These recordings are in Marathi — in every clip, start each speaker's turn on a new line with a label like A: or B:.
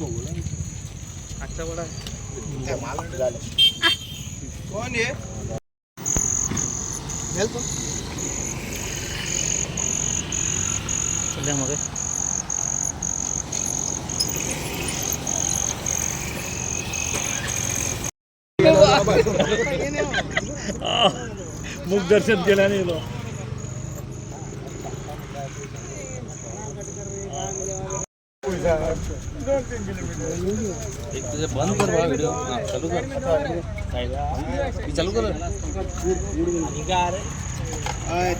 A: आजचा वडा
B: कोण आहे
A: सध्यामध्ये मुख दर्शन केल्याने एक तुझे बंद कर बा व्हिडिओ चालू कर चालू कर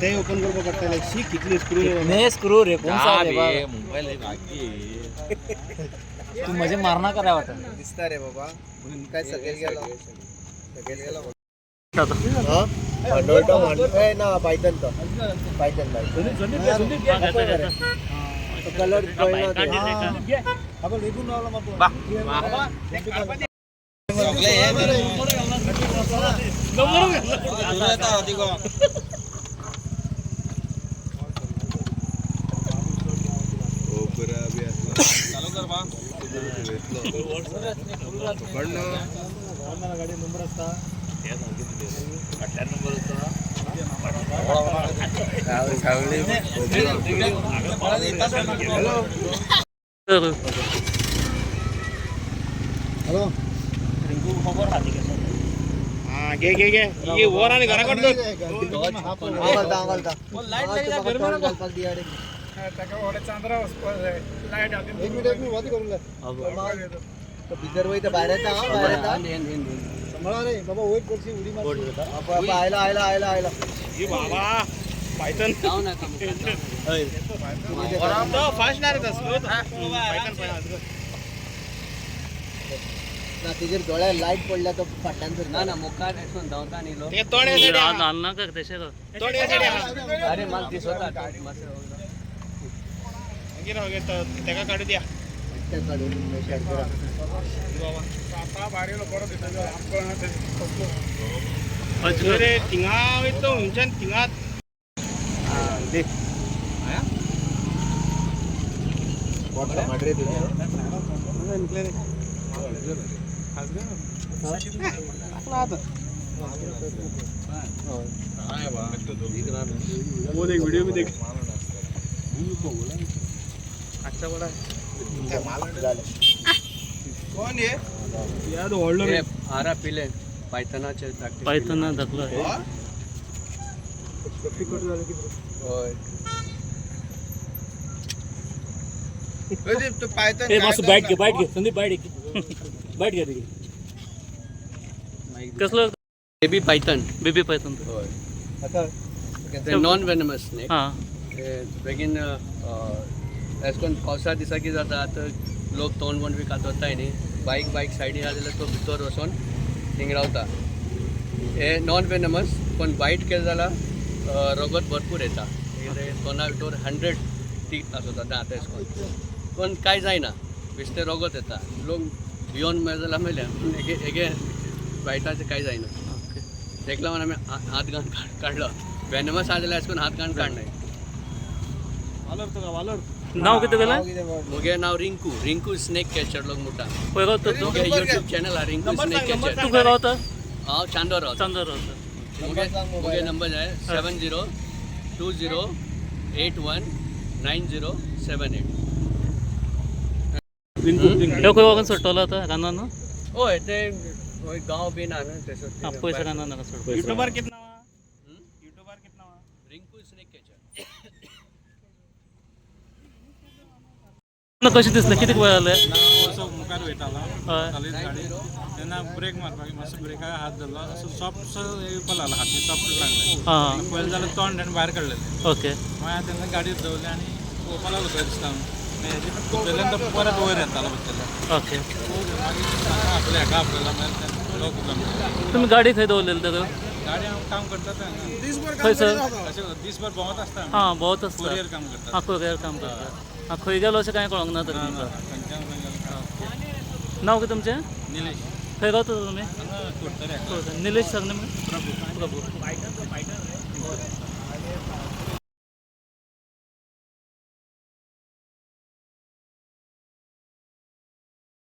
B: ते ओपन करू पडताय शी किती स्क्रू
A: नाही स्क्रू रे कोण सा रे बा
B: मोबाईल आहे बाकी
A: तू मजे मारना करा वाटत
B: दिसता रे बाबा काय सगळे गेला डोल्टो म्हणतोय ना पायथन तो पायथन कलर आपण इथून लावला मग चालू कर बा गाडी नंबर असता नंबर हॅलो
A: रिंकू खबर राहते का
B: हां घे ये वर आणि घरा कडलं पायथन फास्ट ना तिचे डोळ्या लाईट पडल्या तर फाट्यांचं
A: ना मोका धावता नेलो
B: अरे
A: मला दिसत
B: त्याला काढू द्या अजून तिंगा येतो तिंगात वो देख वीडियो में देख अच्छा बड़ा कौन है यार होल्डर
A: आरा पिले पायथनाचे
B: पायथन दाखला तो पायथन
A: बैठ के संदीप बैठ घे कसलं बेबी पायथन
B: आता
A: नॉन वेनमस स्नेक
B: हां
A: बेगीन एस कोन पावसा दिसा की जाता तर लोक तोंड बी कातरताय न्ही बाईक सायडीन आलेलो तो भितर वचून थिंगरावता हे नॉन वेनमस पण बाईट केलें जाल्यार रोगत भरपूर येता तोंडा भितर 100 टीथ आसता दांत एस कोन पण कांय जायना बेश्टे रोगत येता लोक भियोन मेळ्ळे जाल्यार मेल्या हेगे बायटाचें कांय जायना तेका लागून आमी हात घालून काडलो वेनमस आसा जाल्यार एस कोन हात घालून काडनाय नाव कितें केलें मुगे नाव रिंकू स्नेक कॅचर लोक म्हणटा खंय रावता तूं यूट्यूब चॅनल आहा रिंकू स्नेक कॅचर तूं खंय रावता हांव चांदोर रावता मुगे नंबर आहे 7020819078
B: खंय वगन सोडटलो आता रानान
A: होय ते गांव बीन आहा न्हू
B: पयशे रानान नाका सोड यूट्यूबर कितना
A: रिंकू स्नेक कॅचर
B: कशें दिसलें कितें वेळ जालें
C: असो मुखार वयतालो चालीत गाडी तेन्ना ब्रेक मारपाक मातसो ब्रेकाक हात धरलो असो सॉफ्ट येवपा लागलो हाती सॉफ्ट लागले
B: हां
C: पयलीं जाल्यार तोंड आनी भायर काडलेलें
B: ओके
C: मागीर तेन्ना गाडी दवरली आनी पळोवपा लागलो खंय दिसता हेजे भितरल्यान तो परत वयर येतालो भितरल्यान
B: ओके
C: मागीर आपल्या हाका आपल्याला मागीर लोक
B: तुमी गाडी खंय दवरलेली तर
C: गाडी हांव काम करता
B: खंय सर
C: अशें दिसभर भोंवत आसता
B: हां भोंवत आसता
C: कोरियर काम करता
B: हां कोरियर काम करता हां खंय गेलो अशें कांय कळोंक ना तर तुमकां
C: खंयच्यान
B: नाव कितें तुमचें
C: निलेश
B: खंय रावता तुमी
C: कोट्टरे
B: निलेश सर प्रभू